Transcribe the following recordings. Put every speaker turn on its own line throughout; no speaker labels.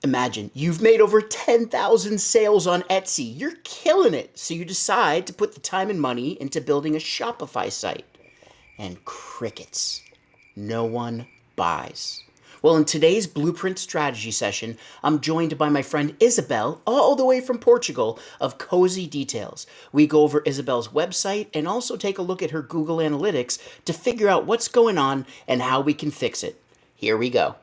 Imagine you've made over 10,000 sales on Etsy. You're killing it. So you decide to put the time and money into building a Shopify site. And crickets. No one buys. Well, in today's Blueprint Strategy session, I'm joined by my friend Isabel, all the way from Portugal, of Cozy Detailz. We go over Isabel's website and also take a look at her Google Analytics to figure out what's going on and how we can fix it. Here we go.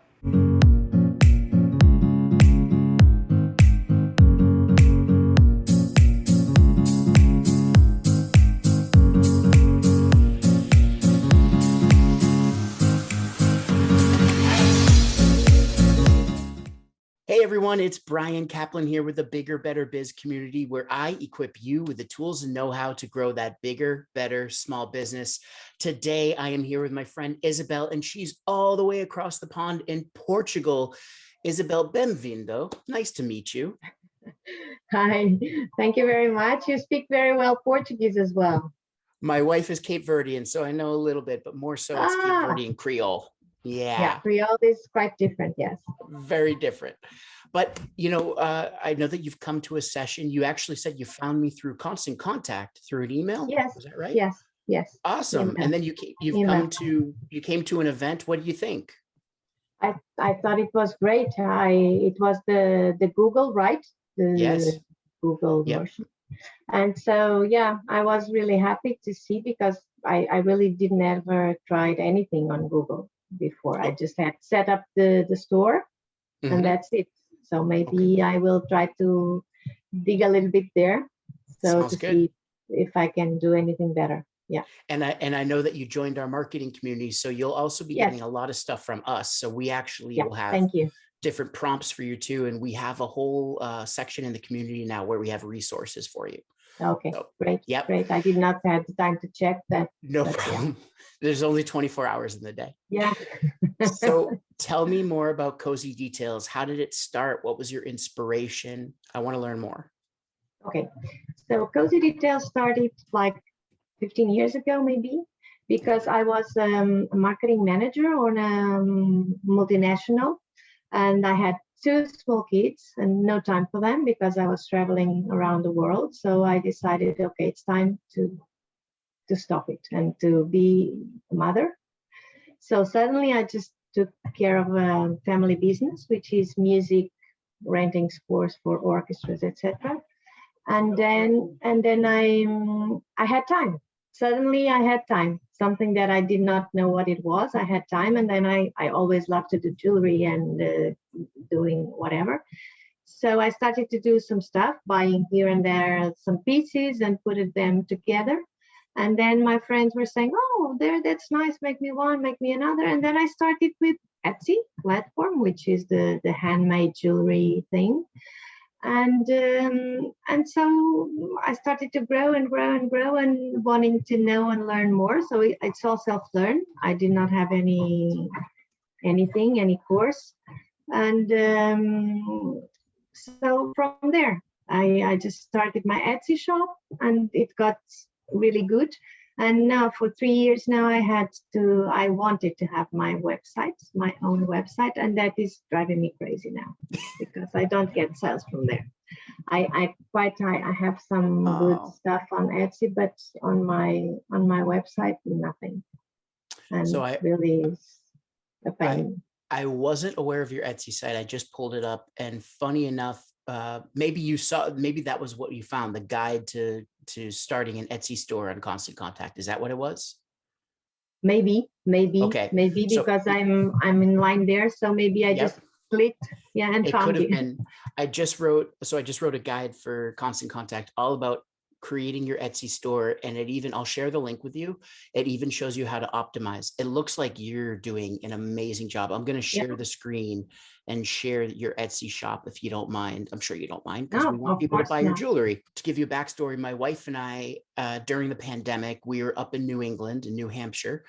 Hey everyone, it's Bryan Caplan here with the Bigger, Better Biz community, where I equip you with the tools and know-how to grow that bigger, better small business. Today, I am here with my friend Isabel, and she's all the way across the pond in Portugal. Isabel, bem-vindo. Nice to meet you.
Hi, thank you very much. You speak very well Portuguese as well.
My wife is Cape Verdean, so I know a little bit, but more so it's Cape Verdean Creole.
Yeah, Creole is quite different, yes.
Very different. But, I know that you've come to a session. You actually said you found me through Constant Contact through an email.
Yes.
Is that right?
Yes.
Awesome.
Email.
And then you came to an event. What do you think?
I thought it was great. It was the Google, right?
Yes.
Google version. And so, I was really happy to see, because I really didn't ever tried anything on Google before. I just had set up the store, and that's it. So maybe I will try to dig a little bit there, see if I can do anything better. Yeah.
And I know that you joined our marketing community, so you'll also be getting a lot of stuff from us. So we actually will have different prompts for you too, and we have a whole section in the community now where we have resources for you.
Okay, so, great. Great. I did not have the time to check that.
No problem. There's only 24 hours in the day.
Yeah.
So tell me more about Cozy Detailz. How did it start? What was your inspiration? I want to learn more.
Okay. So Cozy Detailz started like 15 years ago, maybe, because I was a marketing manager on a multinational, and I had 2 small kids and no time for them because I was traveling around the world. So I decided, okay, it's time to stop it and to be a mother. So suddenly I just took care of a family business, which is music, renting scores for orchestras, etc. And then I had time. Suddenly I had time, something that I did not know what it was. I had time, and then I always loved to do jewelry and doing whatever. So I started to do some stuff, buying here and there some pieces and putting them together. And then my friends were saying, oh, that's nice, make me one, make me another. And then I started with Etsy platform, which is the handmade jewelry thing. And so I started to grow and wanting to know and learn more. So it's all self-learn. I did not have any course. And so from there, I just started my Etsy shop, and it got really good. And now for 3 years now, I wanted to have my own website, and that is driving me crazy now because I don't get sales from there. I have some good stuff on Etsy, but on my website, nothing. And so really is a pain.
I wasn't aware of your Etsy site. I just pulled it up, and funny enough, maybe that was what you found, the guide to starting an Etsy store on Constant Contact. Is that what it was?
Maybe.
Okay.
Maybe because I'm in line there, so maybe I just clicked, and found
it. Could have been. I just wrote a guide for Constant Contact all about creating your Etsy store, and I'll share the link with you. It even shows you how to optimize. It looks like you're doing an amazing job. I'm going to share the screen and share your Etsy shop if you don't mind. I'm sure you don't mind, because we want people to buy your jewelry. To give you a backstory, my wife and I, during the pandemic, we were up in New England, in New Hampshire.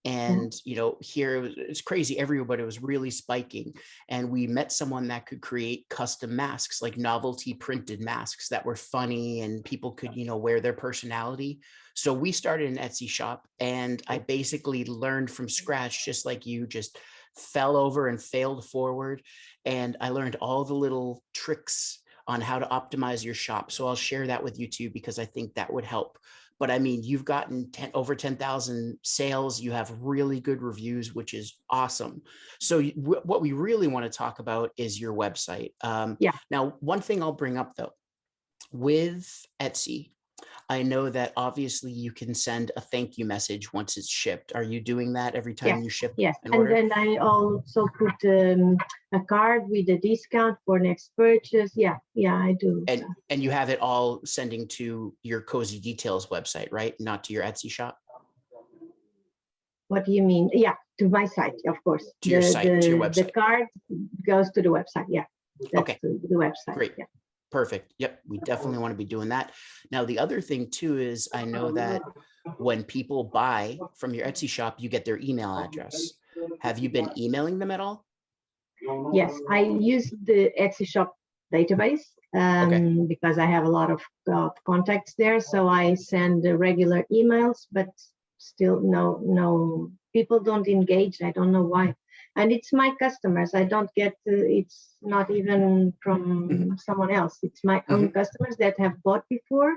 And, here it's crazy. Everybody was really spiking. And we met someone that could create custom masks, like novelty printed masks that were funny and people could, wear their personality. So we started an Etsy shop, and I basically learned from scratch, just like you, just fell over and failed forward. And I learned all the little tricks on how to optimize your shop. So I'll share that with you too, because I think that would help. But I mean, you've gotten over 10,000 sales. You have really good reviews, which is awesome. So what we really want to talk about is your website.
Yeah.
Now, one thing I'll bring up though, with Etsy, I know that obviously you can send a thank you message once it's shipped. Are you doing that every time you ship
Yes.
an
And
order?
then I also put a card with a discount for next purchase. Yeah, I do.
And you have it all sending to your Cozy Detailz website, right? Not to your Etsy shop?
What do you mean? Yeah, to my site, of course.
To your site, to your website.
The card goes to the website. Yeah. That's
Okay.
to the website.
Great.
Yeah.
Perfect. Yep. We definitely want to be doing that. Now, the other thing too is I know that when people buy from your Etsy shop, you get their email address. Have you been emailing them at all?
Yes, I use the Etsy shop database because I have a lot of contacts there. So I send the regular emails, but still no people don't engage. I don't know why. And it's my customers. I don't get, it's not even from someone else. It's my own customers that have bought before.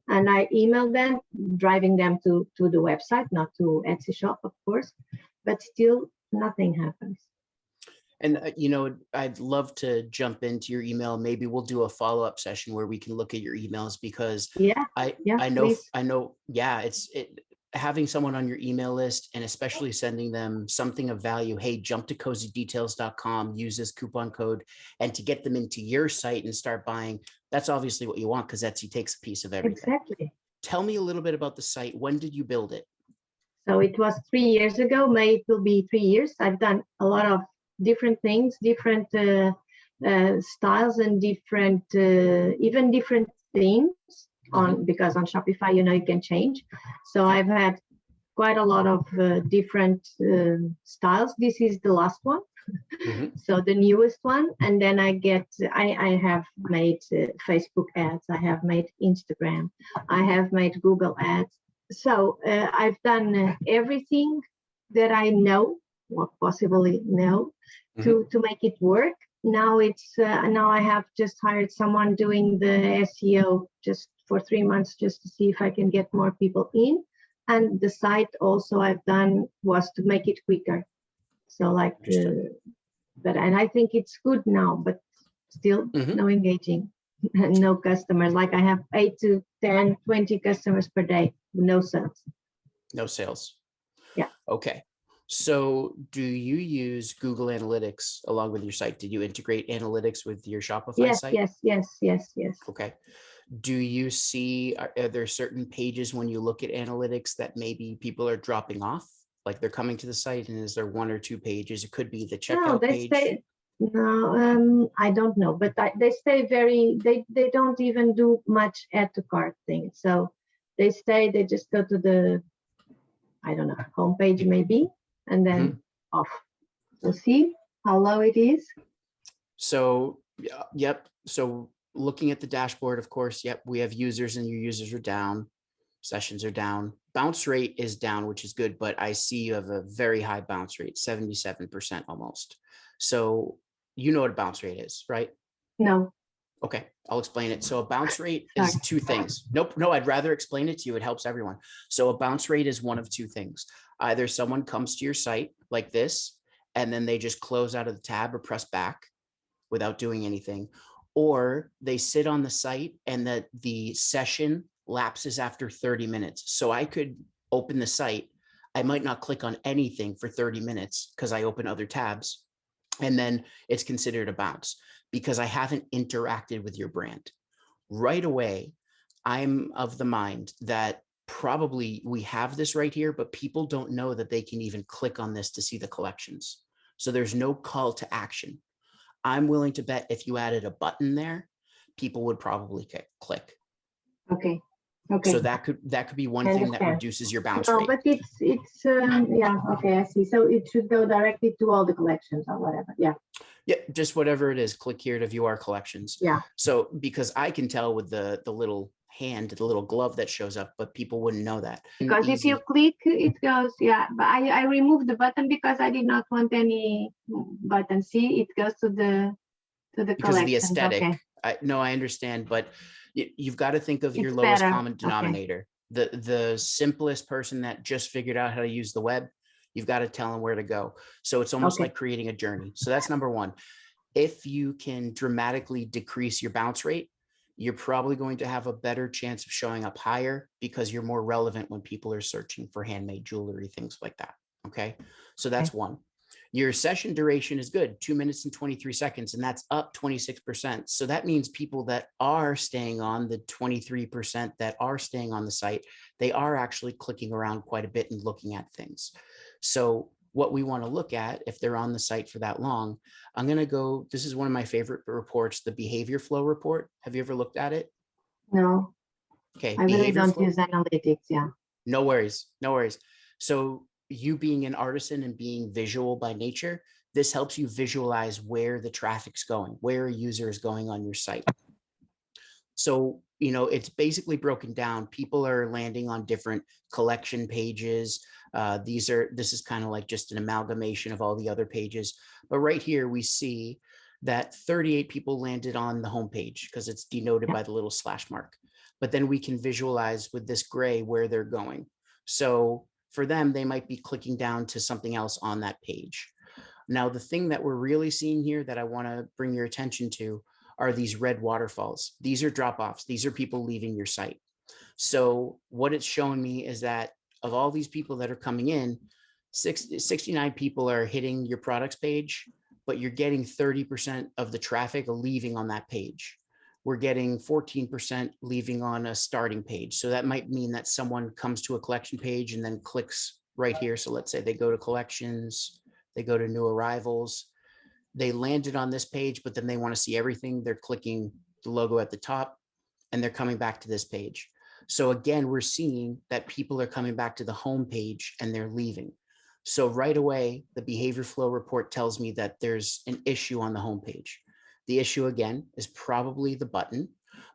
And I email them, driving them to the website, not to Etsy shop, of course, but still nothing happens.
And, you know, I'd love to jump into your email. Maybe we'll do a follow-up session where we can look at your emails, because I know, yeah, having someone on your email list, and especially sending them something of value. Hey, jump to cozydetailz.com, use this coupon code, and to get them into your site and start buying. That's obviously what you want, because Etsy takes a piece of everything.
Exactly.
Tell me a little bit about the site. When did you build it?
So it was 3 years ago. May it will be 3 years. I've done a lot of different things, different styles, and different even different themes because on Shopify, you know, you can change. So I've had quite a lot of different styles. This is the last one. So the newest one. And then I have made Facebook ads. I have made Instagram. I have made Google ads. So I've done everything that I know, or possibly know, to make it work. Now now I have just hired someone doing the SEO just for 3 months, just to see if I can get more people in. And the site also I've done was to make it quicker. So like, and I think it's good now, but still no engaging, no customers. Like I have 8 to 10, 20 customers per day, no sales.
No sales.
Yeah.
Okay. So do you use Google Analytics along with your site? Did you integrate analytics with your Shopify site?
Yes.
Okay. Do you see, are there certain pages when you look at analytics that maybe people are dropping off? Like they're coming to the site, and is there 1 or 2 pages? It could be the checkout page.
I don't know, but they stay they don't even do much add to cart thing. So they just go to the, I don't know, homepage maybe, and then off. So see how low it is.
So, yep. So looking at the dashboard, of course, yep, we have users, and your users are down. Sessions are down. Bounce rate is down, which is good, but I see you have a very high bounce rate, 77% almost. So you know what a bounce rate is, right?
No.
Okay, I'll explain it. So a bounce rate is 2 things. Nope, no, I'd rather explain it to you. It helps everyone. So a bounce rate is one of 2 things. Either someone comes to your site like this, and then they just close out of the tab or press back without doing anything, or they sit on the site and the session lapses after 30 minutes. So I could open the site. I might not click on anything for 30 minutes because I open other tabs, and then it's considered a bounce because I haven't interacted with your brand. Right away, I'm of the mind that probably we have this right here, but people don't know that they can even click on this to see the collections. So there's no call to action. I'm willing to bet if you added a button there, people would probably click.
Okay.
So that could be one thing that reduces your bounce rate.
But it's yeah, okay, I see. So it should go directly to all the collections or whatever. Yeah,
just whatever it is. Click here to view our collections.
Yeah.
So because I can tell with the little hand, the little glove that shows up, but people wouldn't know that.
Because if you click, it goes, yeah, but I removed the button because I did not want any button. See, it goes to the
because of the
collections.
aesthetic.
Okay.
I understand, but you've got to think of your
It's
lowest
better.
common denominator. The simplest person that just figured out how to use the web, you've got to tell them where to go. So it's almost like creating a journey. So that's number one. If you can dramatically decrease your bounce rate, you're probably going to have a better chance of showing up higher because you're more relevant when people are searching for handmade jewelry, things like that. Okay. So that's one. Your session duration is good, 2 minutes and 23 seconds, and that's up 26%. So that means people that are staying on, the 23% that are staying on the site, they are actually clicking around quite a bit and looking at things. So what we want to look at, if they're on the site for that long, I'm going to go, this is one of my favorite reports, the behavior flow report. Have you ever looked at it?
No.
Okay.
I really don't use analytics. Yeah.
No worries. No worries. So you being an artisan and being visual by nature, this helps you visualize where the traffic's going, where a user is going on your site. So, it's basically broken down. People are landing on different collection pages. This is kind of like just an amalgamation of all the other pages. But right here, we see that 38 people landed on the homepage because it's denoted by the little slash mark. But then we can visualize with this gray where they're going. So for them, they might be clicking down to something else on that page. Now, the thing that we're really seeing here that I want to bring your attention to are these red waterfalls. These are drop-offs. These are people leaving your site. So what it's showing me is that of all these people that are coming in, 69 people are hitting your products page, but you're getting 30% of the traffic leaving on that page. We're getting 14% leaving on a starting page. So that might mean that someone comes to a collection page and then clicks right here. So let's say they go to collections, they go to new arrivals, they landed on this page, but then they want to see everything. They're clicking the logo at the top and they're coming back to this page. So again, we're seeing that people are coming back to the home page and they're leaving. So right away, the behavior flow report tells me that there's an issue on the home page. The issue again is probably the button,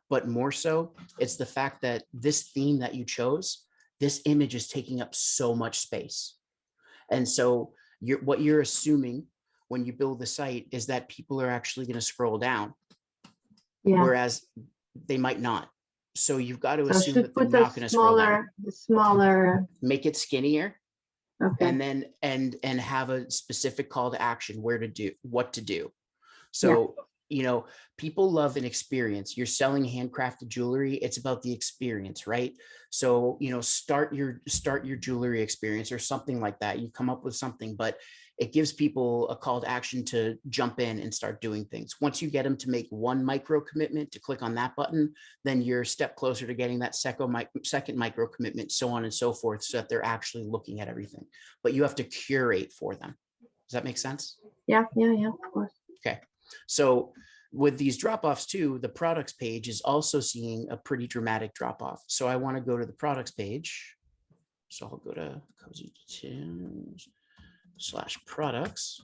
but more so it's the fact that this theme that you chose, this image is taking up so much space. And so what you're assuming when you build the site is that people are actually going to scroll down, whereas they might not. So you've got to assume that they're not going to scroll down.
Smaller.
Make it skinnier.
Okay.
And then and have a specific call to action, what to do. So people love an experience. You're selling handcrafted jewelry. It's about the experience, right? So, start your jewelry experience or something like that. You come up with something, but it gives people a call to action to jump in and start doing things. Once you get them to make one micro commitment to click on that button, then you're a step closer to getting that second micro commitment, so on and so forth, so that they're actually looking at everything. But you have to curate for them. Does that make sense?
Yeah, of course.
Okay. So with these drop-offs too, the products page is also seeing a pretty dramatic drop-off. So I want to go to the products page. So I'll go to Cozy Detailz/products.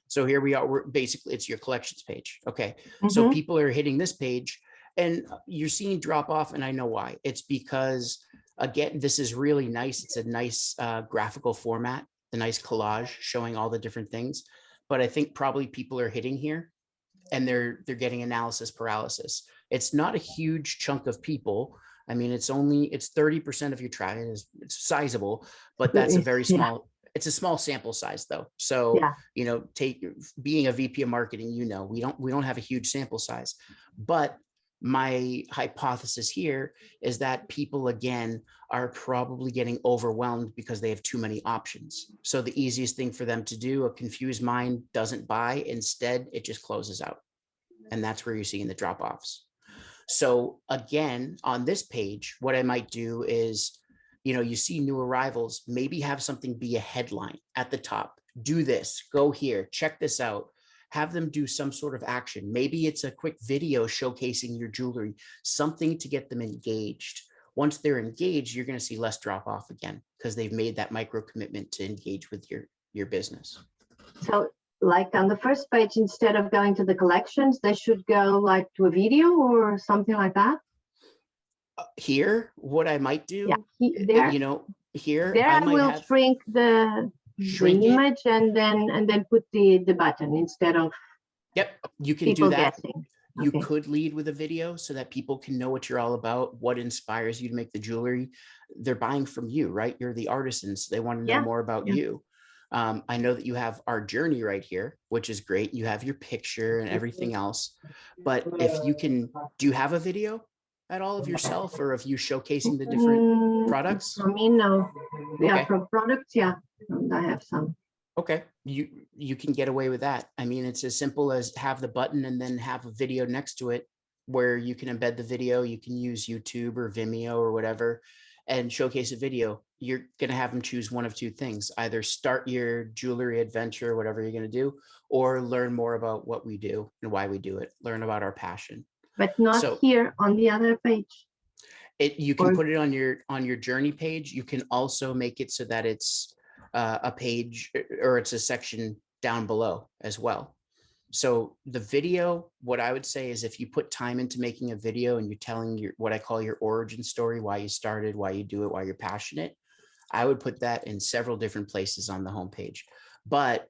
So here we are. Basically, it's your collections page. Okay. So people are hitting this page and you're seeing drop off. And I know why. It's because, again, this is really nice. It's a nice graphical format, the nice collage showing all the different things. But I think probably people are hitting here and they're getting analysis paralysis. It's not a huge chunk of people. I mean, it's 30% of your traffic. It's sizable, but that's a very small, it's a small sample size though. So, being a VP of marketing, we don't have a huge sample size, but my hypothesis here is that people, again, are probably getting overwhelmed because they have too many options. So the easiest thing for them to do, a confused mind doesn't buy. Instead, it just closes out. And that's where you're seeing the drop-offs. So again, on this page, what I might do is, you see new arrivals, maybe have something be a headline at the top. Do this, go here, check this out. Have them do some sort of action. Maybe it's a quick video showcasing your jewelry, something to get them engaged. Once they're engaged, you're going to see less drop off again because they've made that micro commitment to engage with your business.
So like on the first page, instead of going to the collections, they should go like to a video or something like that?
Here, what I might
Yeah,
do,
there,
you know, here
there
I
I
might
will
have
shrink the
shrink it.
image and then put the button instead of
Yep, you can do
people
that.
guessing.
You
Okay.
could lead with a video so that people can know what you're all about, what inspires you to make the jewelry. They're buying from you, right? You're the artisans. They want to know
Yeah.
more about
Yeah.
you. I know that you have our journey right here, which is great. You have your picture and everything else. But if you can, do you have a video at all of yourself or of you showcasing the different products?
For me, no. Yeah,
Okay.
from products, yeah, I have some.
Okay, you can get away with that. I mean, it's as simple as have the button and then have a video next to it where you can embed the video. You can use YouTube or Vimeo or whatever and showcase a video. You're going to have them choose one of two things, either start your jewelry adventure, whatever you're going to do, or learn more about what we do and why we do it, learn about our passion.
But not
So
here on the other page.
you can
Or,
put it on your journey page. You can also make it so that it's a page or it's a section down below as well. So the video, what I would say is if you put time into making a video and you're telling your, what I call your origin story, why you started, why you do it, why you're passionate, I would put that in several different places on the homepage. But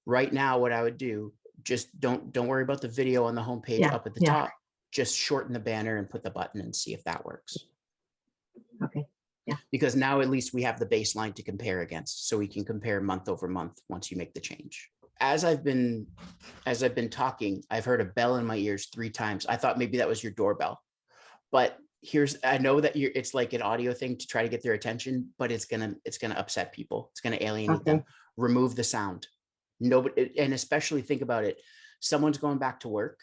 right now, what I would do, just don't worry about the video on the homepage
yeah,
up at the
yeah.
top. Just shorten the banner and put the button and see if that works.
Okay. Yeah.
Because now at least we have the baseline to compare against, so we can compare month over month once you make the change. As I've been talking, I've heard a bell in my ears 3 times. I thought maybe that was your doorbell, but I know that it's like an audio thing to try to get their attention, but it's gonna upset people. It's gonna alienate them. Remove the sound. Nobody, and especially think about it. Someone's going back to work.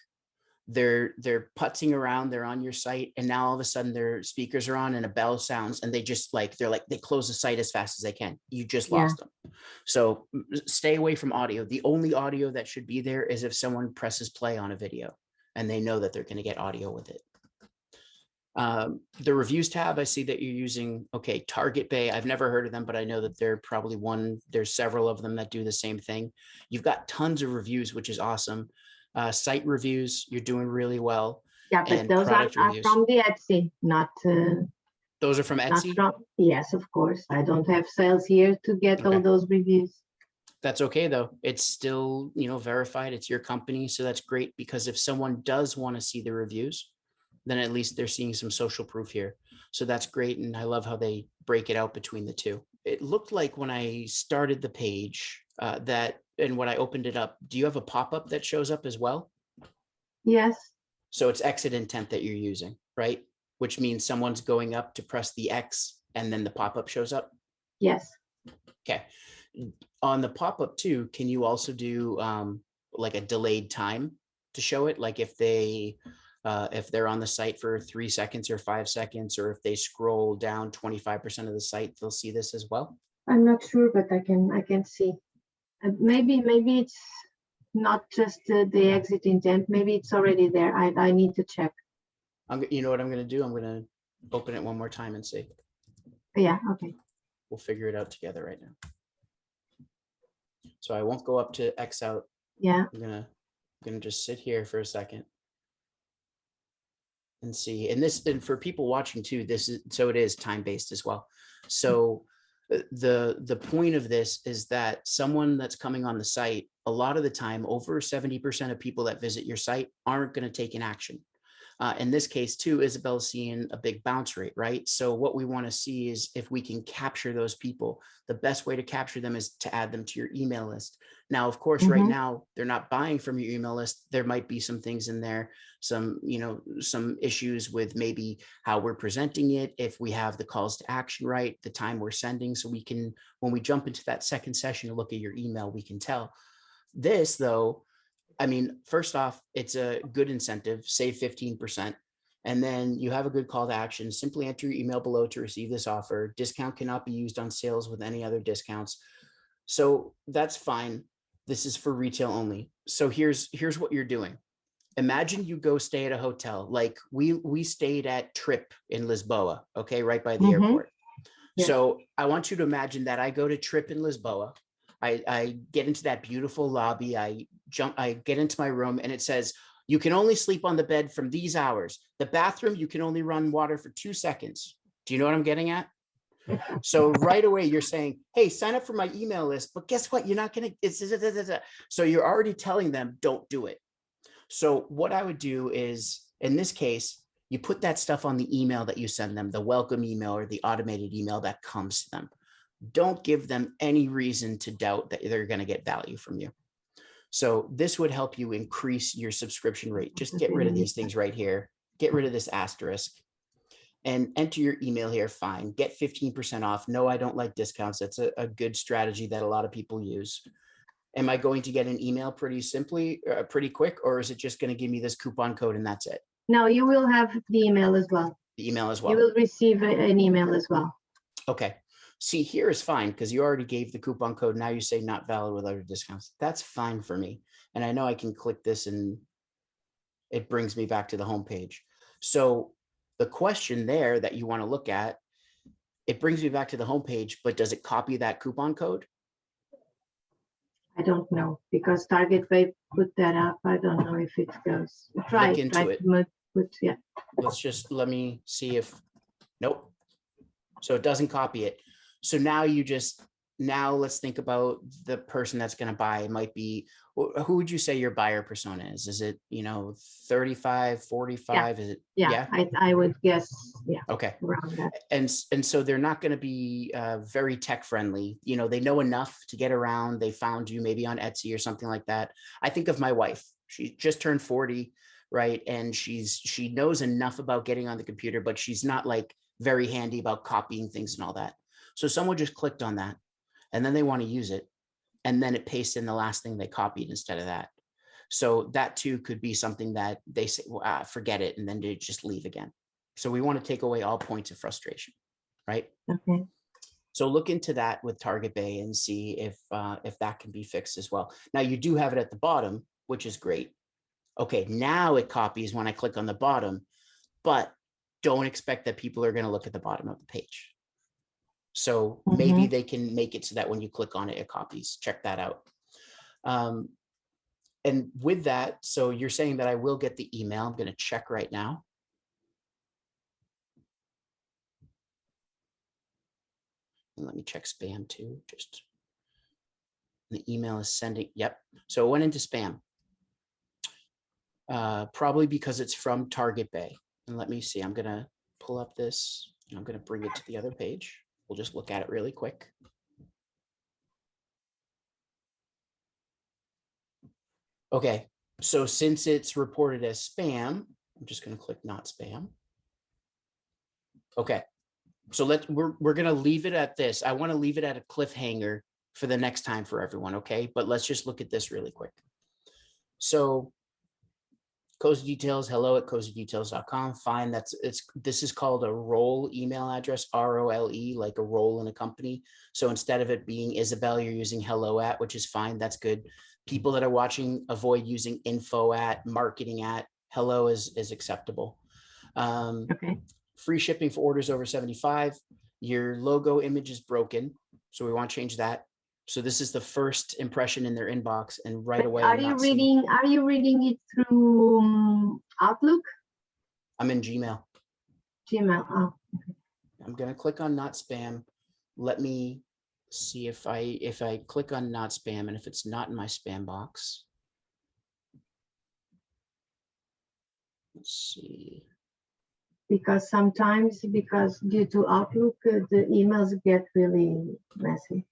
They're putzing around, they're on your site, and now all of a sudden their speakers are on and a bell sounds and they just like they close the site as fast as they can. You just lost them. So stay away from audio. The only audio that should be there is if someone presses play on a video and they know that they're going to get audio with it. The reviews tab, I see that you're using, okay, Target Bay. I've never heard of them, but I know that there's several of them that do the same thing. You've got tons of reviews, which is awesome. Site reviews, you're doing really well.
Yeah, but those are from the Etsy, not
those are from Etsy?
Yes, of course. I don't have sales here to get all those reviews.
That's okay though. It's still, verified. It's your company. So that's great, because if someone does want to see the reviews, then at least they're seeing some social proof here. So that's great. And I love how they break it out between the two. It looked like when I started the page and when I opened it up, do you have a pop-up that shows up as well?
Yes.
So it's exit intent that you're using, right? Which means someone's going up to press the X and then the pop-up shows up?
Yes.
Okay. On the pop-up too, can you also do like a delayed time to show it? Like if they're on the site for 3 seconds or 5 seconds, or if they scroll down 25% of the site, they'll see this as well?
I'm not sure, but I can see. Maybe it's not just the exit intent. Maybe it's already there. I need to check.
You know what I'm going to do? I'm going to open it one more time and see.
Yeah. Okay.
We'll figure it out together right now. So I won't go up to X out.
Yeah.
I'm gonna just sit here for a second and see. And for people watching too, it is time-based as well. So the point of this is that someone that's coming on the site, a lot of the time, over 70% of people that visit your site aren't going to take an action. In this case too, Isabel's seeing a big bounce rate, right? So what we want to see is if we can capture those people. The best way to capture them is to add them to your email list. Now, of course, right now, they're not buying from your email list. There might be some things in there, some issues with maybe how we're presenting it, if we have the calls to action right, the time we're sending. So we can, when we jump into that second session to look at your email, we can tell. This though, I mean, first off, it's a good incentive, save 15%. And then you have a good call to action. Simply enter your email below to receive this offer. Discount cannot be used on sales with any other discounts. So that's fine. This is for retail only. So here's what you're doing. Imagine you go stay at a hotel. Like we stayed at Trip in Lisboa, okay, right by the airport. Yeah. So I want you to imagine that I go to Trip in I get into that beautiful lobby. I get into my room and it says, You can only sleep on the bed from these hours. The bathroom, you can only run water for 2 seconds. Do you know what I'm getting at? So right away you're saying, hey, sign up for my email list, but guess what? You're not going to, so you're already telling them, don't do it. So what I would do is, in this case, you put that stuff on the email that you send them, the welcome email or the automated email that comes to them. Don't give them any reason to doubt that they're going to get value from you. So this would help you increase your subscription rate. Just get rid of these things right here. Get rid of this asterisk and enter your email here. Fine. Get 15% off. No, I don't like discounts. That's a good strategy that a lot of people use. Am I going to get an email pretty quick, or is it just going to give me this coupon code and that's it?
No, you will have the email as well.
The email as well.
You will receive an email as well.
Okay. See, here is fine because you already gave the coupon code. Now you say not valid with other discounts. That's fine for me. And I know I can click this and it brings me back to the home page. So the question there that you want to look at, it brings me back to the home page, but does it copy that coupon code?
I don't know because Target Pay put that up. I don't know if it goes. Try
into it.
Yeah.
Let me see if, nope. So it doesn't copy it. So now now let's think about the person that's going to buy. It might be, who would you say your buyer persona is? Is it, 35, 45?
Yeah.
Is it?
Yeah. I would guess. Yeah.
Okay.
Around that.
And so they're not going to be very tech friendly. They know enough to get around. They found you maybe on Etsy or something like that. I think of my wife. She just turned 40, right? And she knows enough about getting on the computer, but she's not like very handy about copying things and all that. So someone just clicked on that and then they want to use it. And then it pastes in the last thing they copied instead of that. So that too could be something that they say, well, forget it. And then they just leave again. So we want to take away all points of frustration, right?
Okay.
So look into that with Target Bay and see if that can be fixed as well. Now you do have it at the bottom, which is great. Okay, now it copies when I click on the bottom, but don't expect that people are going to look at the bottom of the page. So maybe they can make it so that when you click on it, it copies. Check that out. And with that, so you're saying that I will get the email. I'm going to check right now. And let me check spam too. Just the email is sending. Yep. So it went into spam. Probably because it's from Target Bay. And let me see. I'm going to pull up this. And I'm going to bring it to the other page. We'll just look at it really quick. Okay. So since it's reported as spam, I'm just going to click not spam. Okay. So we're going to leave it at this. I want to leave it at a cliffhanger for the next time for everyone. Okay. But let's just look at this really quick. So Cozy Detailz, hello@cozydetailz.com. Fine. This is called a role email address, ROLE, like a role in a company. So instead of it being Isabel, you're using hello at, which is fine. That's good. People that are watching, avoid using info at, marketing at. Hello is acceptable.
Okay.
Free shipping for orders over 75. Your logo image is broken. So we want to change that. So this is the first impression in their inbox, and right away.
Are you reading it through Outlook?
I'm in Gmail.
Gmail. Oh. Okay.
I'm going to click on not spam. Let me see if I click on not spam and if it's not in my spam box. Let's see.
Because sometimes, due to Outlook, the emails get really messy.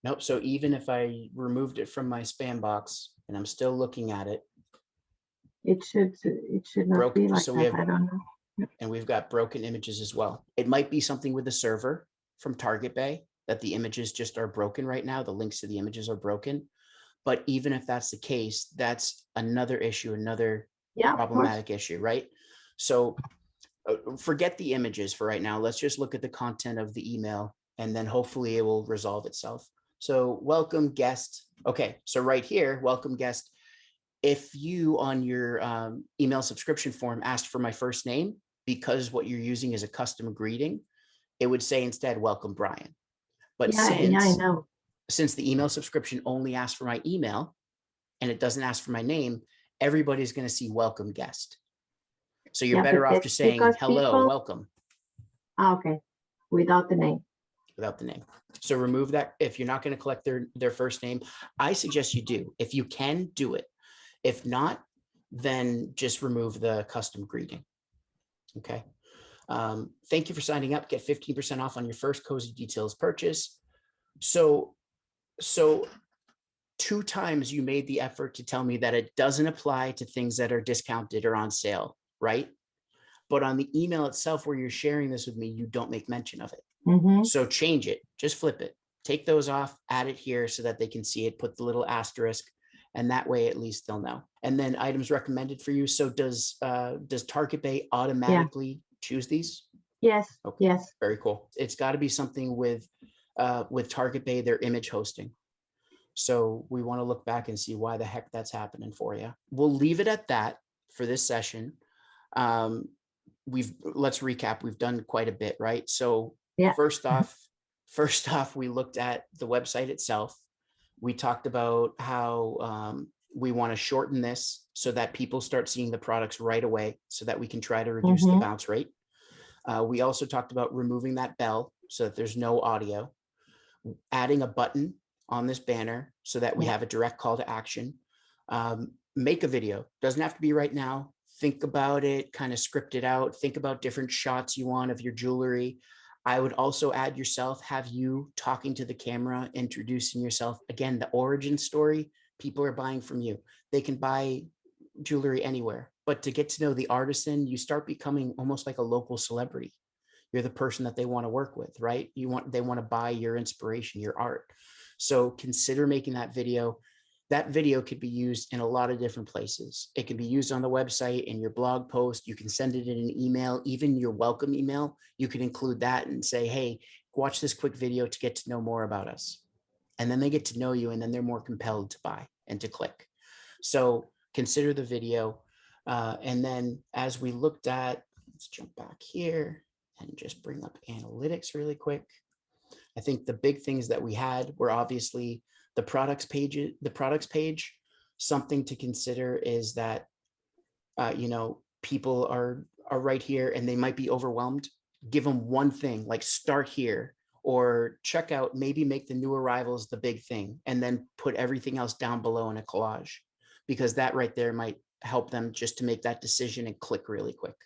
Nope. So even if I removed it from my spam box and I'm still looking at it,
it should not be like
so
that. I don't know.
And we've got broken images as well. It might be something with the server from Target Bay that the images just are broken right now. The links to the images are broken. But even if that's the case, that's another issue, another problematic issue, right? So forget the images for right now. Let's just look at the content of the email, and then hopefully it will resolve itself. So welcome guest. Okay, so right here, welcome guest. If you on your email subscription form asked for my first name, because what you're using is a custom greeting, it would say instead, welcome Bryan. But since the email subscription only asks for my email and it doesn't ask for my name, everybody's going to see welcome guest. So you're
Yeah,
better
but
off
that's
just saying,
because
hello,
people,
welcome,
okay, without the name.
without the name. So remove that. If you're not going to collect their first name, I suggest you do. If you can, do it. If not, then just remove the custom greeting. Okay. Thank you for signing up. Get 15% off on your first Cozy Detailz purchase. So 2 times you made the effort to tell me that it doesn't apply to things that are discounted or on sale, right? But on the email itself, where you're sharing this with me, you don't make mention of it.
Mm-hmm.
So change it, just flip it, take those off, add it here so that they can see it, put the little asterisk, and that way at least they'll know. And then items recommended for you. So does Target Bay automatically choose these?
Yes.
Okay.
Yes.
Very cool. It's got to be something with Target Bay, their image hosting. So we want to look back and see why the heck that's happening for you. We'll leave it at that for this session. Let's recap. We've done quite a bit, right? So
yeah.
First off, we looked at the website itself. We talked about how we want to shorten this so that people start seeing the products right away so that we can try to reduce the bounce rate. We also talked about removing that bell so that there's no audio, adding a button on this banner so that we have a direct call to action. Make a video. Doesn't have to be right now. Think about it, kind of script it out. Think about different shots you want of your jewelry. I would also add yourself, have you talking to the camera, introducing yourself. Again, the origin story, people are buying from you. They can buy jewelry anywhere, but to get to know the artisan, you start becoming almost like a local celebrity. You're the person that they want to work with, right? They want to buy your inspiration, your art. So consider making that video. That video could be used in a lot of different places. It can be used on the website, in your blog post. You can send it in an email, even your welcome email. You can include that and say, hey, watch this quick video to get to know more about us. And then they get to know you, and then they're more compelled to buy and to click. So consider the video. And then as we looked at, let's jump back here and just bring up analytics really quick. I think the big things that we had were obviously the products page. Something to consider is that, people are right here and they might be overwhelmed. Give them one thing, like start here, or check out, maybe make the new arrivals the big thing, and then put everything else down below in a collage, because that right there might help them just to make that decision and click really quick,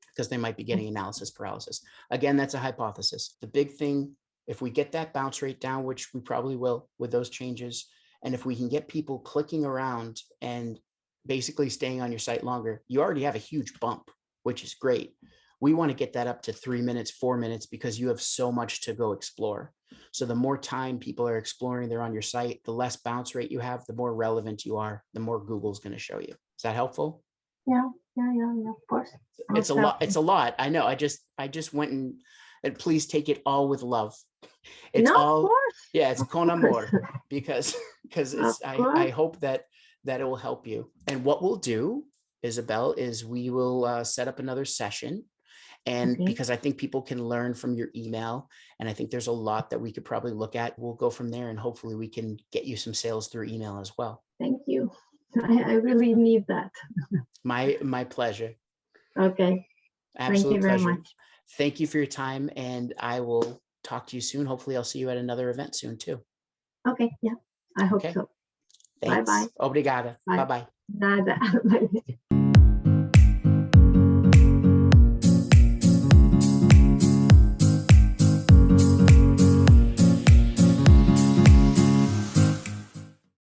because they might be getting analysis paralysis. Again, that's a hypothesis. The big thing, if we get that bounce rate down, which we probably will with those changes, and if we can get people clicking around and basically staying on your site longer, you already have a huge bump, which is great. We want to get that up to 3 minutes, 4 minutes, because you have so much to go explore. So the more time people are exploring, they're on your site, the less bounce rate you have, the more relevant you are, the more Google's going to show you. Is that helpful?
Yeah, of course.
It's a lot. It's a lot. I know. I just went and please take it all with love. It's
no,
all,
of course.
yeah, it's con amor,
Course.
because it's, I hope that it will help you. And what we'll do, Isabel, is we will set up another session. And because I think people can learn from your email, and I think there's a lot that we could probably look at, we'll go from there, and hopefully we can get you some sales through email as well.
Thank you. I really need that.
My pleasure.
Okay.
Absolute
Thank you
pleasure.
very much.
Thank you for your time, and I will talk to you soon. Hopefully I'll see you at another event soon too.
Okay. Yeah, I hope so.
Thanks.
Bye-bye.
Obrigada.
Bye.
Bye-bye.
Nada.